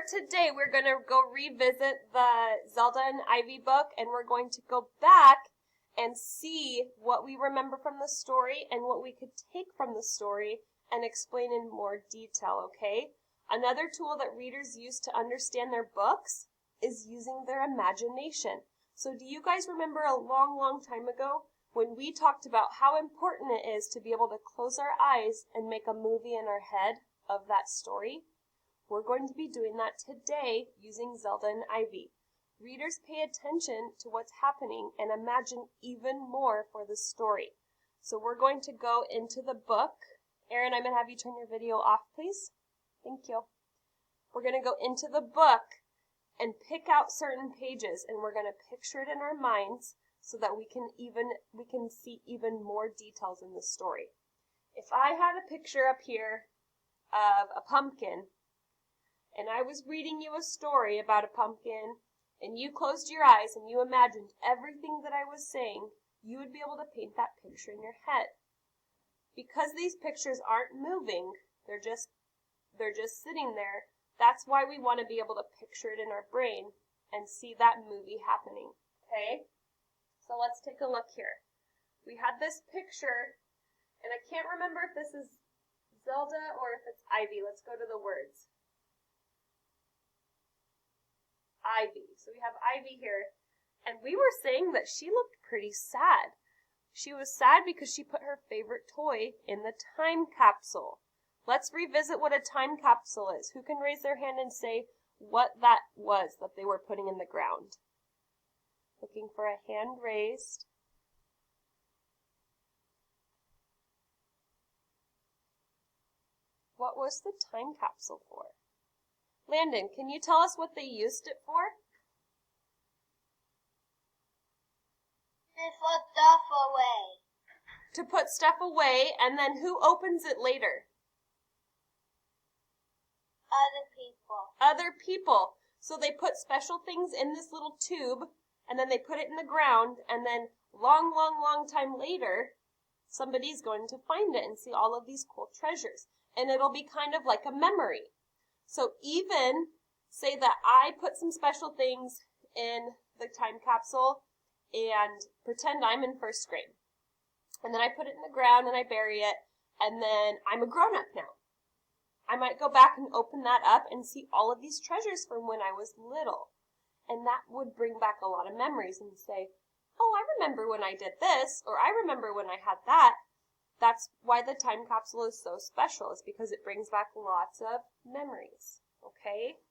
today, we're going to go revisit the Zelda and Ivy book, and we're going to go back and see what we remember from the story and what we could take from the story and explain in more detail, okay? Another tool that readers use to understand their books is using their imagination. So do you guys remember a long, long time ago when we talked about how important it is to be able to close our eyes and make a movie in our head of that story? We're going to be doing that today using Zelda and Ivy. Readers pay attention to what's happening and imagine even more for the story. So we're going to go into the book. Aaron, I'm going to have you turn your video off, please. Thank you. We're going to go into the book and pick out certain pages, and we're going to picture it in our minds so that we can see even more details in the story. If I had a picture up here of a pumpkin, and I was reading you a story about a pumpkin, and you closed your eyes and you imagined everything that I was saying, you would be able to paint that picture in your head. Because these pictures aren't moving, they're just sitting there, that's why we want to be able to picture it in our brain and see that movie happening, okay? So let's take a look here. We had this picture, and I can't remember if this is Zelda or if it's Ivy. Let's go to the words. Ivy. So we have Ivy here, and we were saying that she looked pretty sad. She was sad because she put her favorite toy in the time capsule. Let's revisit what a time capsule is. Who can raise their hand and say what that was that they were putting in the ground? Looking for a hand raised. What was the time capsule for? Landon, can you tell us what they used it for? To put stuff away. To put stuff away, and then who opens it later? Other people. Other people. So they put special things in this little tube, and then they put it in the ground, and then long, long, long time later, somebody's going to find it and see all of these cool treasures. And it'll be kind of like a memory. So even say that I put some special things in the time capsule and pretend I'm in first grade. And then I put it in the ground and I bury it, and then I'm a grown-up now. I might go back and open that up and see all of these treasures from when I was little. And that would bring back a lot of memories and say, oh, I remember when I did this, or I remember when I had that. That's why the time capsule is so special, is because it brings back lots of memories, okay?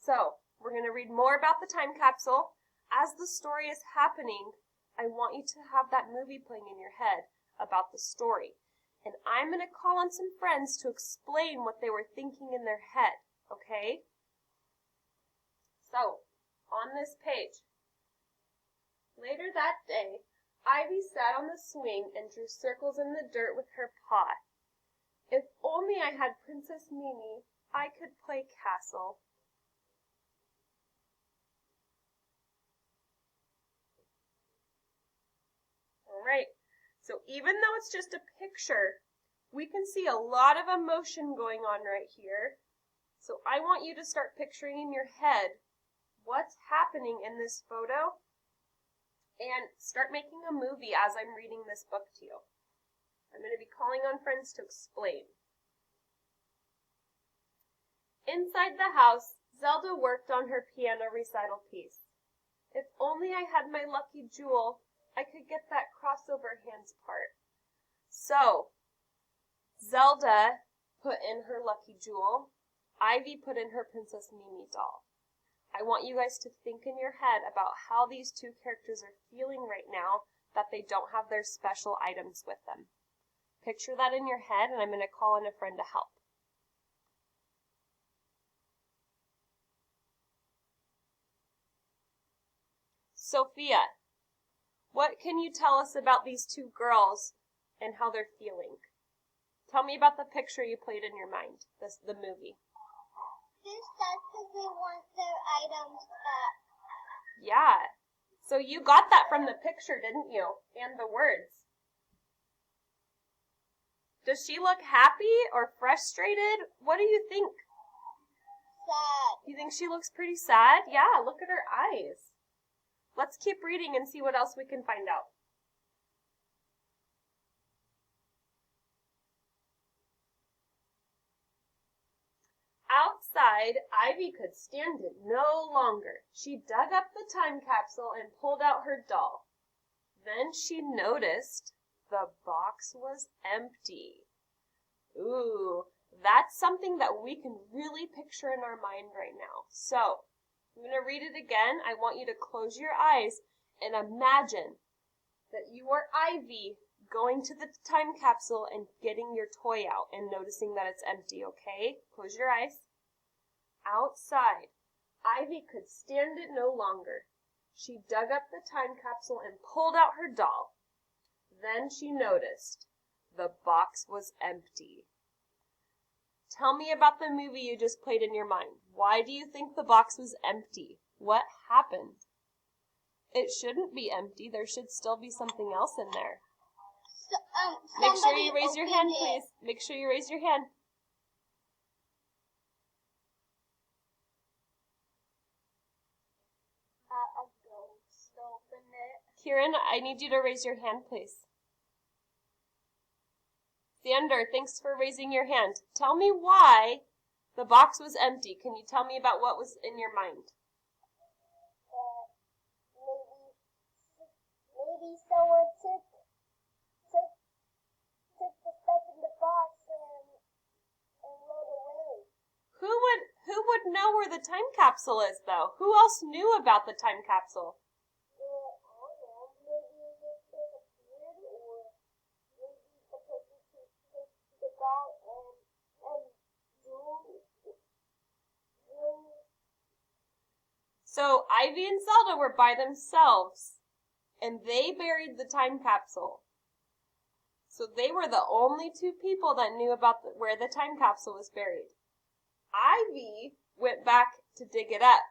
So, we're going to read more about the time capsule. As the story is happening, I want you to have that movie playing in your head about the story. And I'm going to call on some friends to explain what they were thinking in their head, okay? So, on this page, later that day, Ivy sat on the swing and drew circles in the dirt with her paw. If only I had Princess Mimi, I could play castle. All right, so even though it's just a picture, we can see a lot of emotion going on right here. So I want you to start picturing in your head what's happening in this photo and start making a movie as I'm reading this book to you. I'm going to be calling on friends to explain. Inside the house, Zelda worked on her piano recital piece. If only I had my lucky jewel, I could get that crossover hands part. So, Zelda put in her lucky jewel. Ivy put in her Princess Mimi doll. I want you guys to think in your head about how these two characters are feeling right now that they don't have their special items with them. Picture that in your head, and I'm going to call on a friend to help. Sophia, what can you tell us about these two girls and how they're feeling? Tell me about the picture you played in your mind, the movie. They're sad because they want their items back. Yeah. So you got that from the picture, didn't you? And the words. Does she look happy or frustrated? What do you think? Sad. You think she looks pretty sad? Yeah, look at her eyes. Let's keep reading and see what else we can find out. Outside, Ivy could stand it no longer. She dug up the time capsule and pulled out her doll. Then she noticed the box was empty. Ooh, that's something that we can really picture in our mind right now. So, I'm going to read it again. I want you to close your eyes and imagine that you are Ivy going to the time capsule and getting your toy out and noticing that it's empty, okay? Close your eyes. Outside, Ivy could stand it no longer. She dug up the time capsule and pulled out her doll. Then she noticed the box was empty. Tell me about the movie you just played in your mind. Why do you think the box was empty? What happened? It shouldn't be empty. There should still be something else in there. Make sure you raise your hand, please. Make sure you raise your hand. A ghost opened it. Kieran, I need you to raise your hand, please. Xander, thanks for raising your hand. Tell me why the box was empty. Can you tell me about what was in your mind? Maybe someone took the stuff in the box and rode away. Who would know where the time capsule is, though? Who else knew about the time capsule? I don't know. Maybe it disappeared, or maybe the person took the doll and drew. So Ivy and Zelda were by themselves, and they buried the time capsule. So they were the only two people that knew about where the time capsule was buried. Ivy went back to dig it up.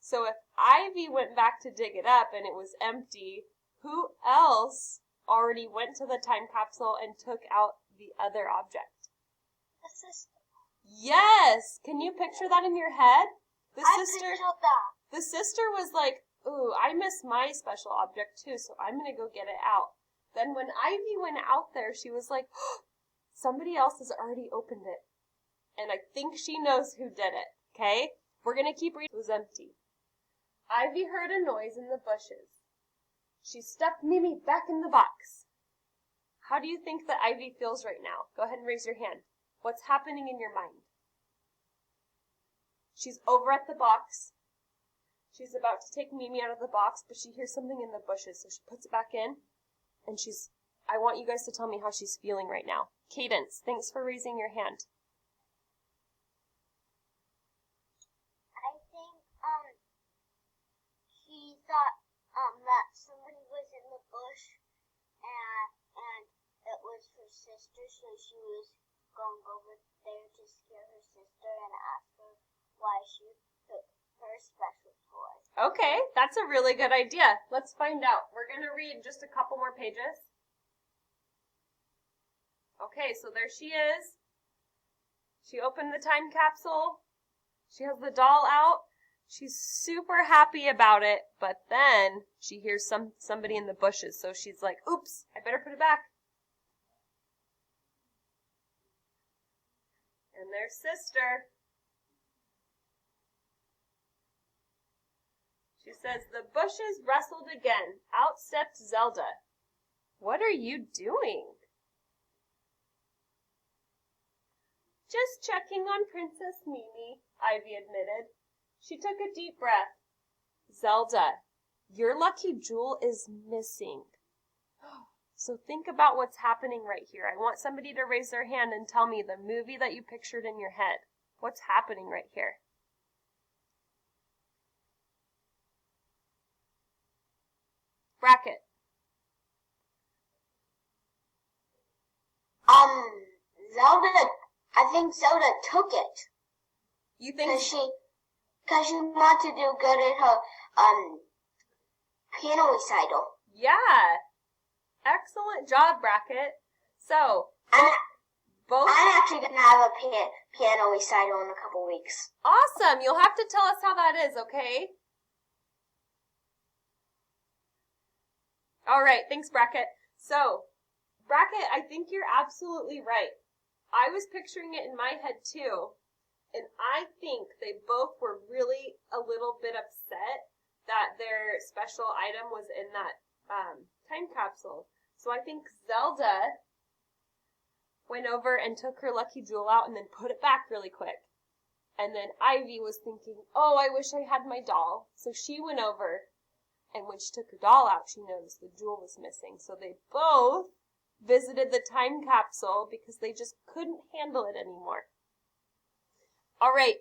So if Ivy went back to dig it up and it was empty, who else already went to the time capsule and took out the other object? The sister. Yes! Can you picture that in your head? Pictured that. The sister was like, ooh, I miss my special object too, so I'm going to go get it out. Then when Ivy went out there, she was like, oh, somebody else has already opened it. And I think she knows who did it, okay? We're going to keep reading. It was empty. Ivy heard a noise in the bushes. She stuffed Mimi back in the box. How do you think that Ivy feels right now? Go ahead and raise your hand. What's happening in your mind? She's over at the box. She's about to take Mimi out of the box, but she hears something in the bushes, so she puts it back in, and I want you guys to tell me how she's feeling right now. Cadence, thanks for raising your hand. I think she thought that somebody was in the bush and it was her sister, so she was going over there to scare her sister and ask her why she took her special toy. Okay, that's a really good idea. Let's find out. We're going to read just a couple more pages. Okay, so there she is. She opened the time capsule. She has the doll out. She's super happy about it, but then she hears somebody in the bushes, so she's like, oops, I better put it back. And there's sister. She says, the bushes rustled again. Out stepped Zelda. What are you doing? Just checking on Princess Mimi, Ivy admitted. She took a deep breath. Zelda, your lucky jewel is missing. So think about what's happening right here. I want somebody to raise their hand and tell me the movie that you pictured in your head. What's happening right here? Bracket. I think Zelda took it. You think? Because she wanted to do good at her piano recital. Yeah. Excellent job, Bracket. So, both. I'm actually going to have a piano recital in a couple weeks. Awesome. You'll have to tell us how that is, okay? All right. Thanks, Brackett. So, Brackett, I think you're absolutely right. I was picturing it in my head, too. And I think they both were really a little bit upset that their special item was in that time capsule. So I think Zelda went over and took her lucky jewel out and then put it back really quick. And then Ivy was thinking, oh, I wish I had my doll. So she went over, and when she took her doll out, she noticed the jewel was missing. So they both visited the time capsule because they just couldn't handle it anymore. All right,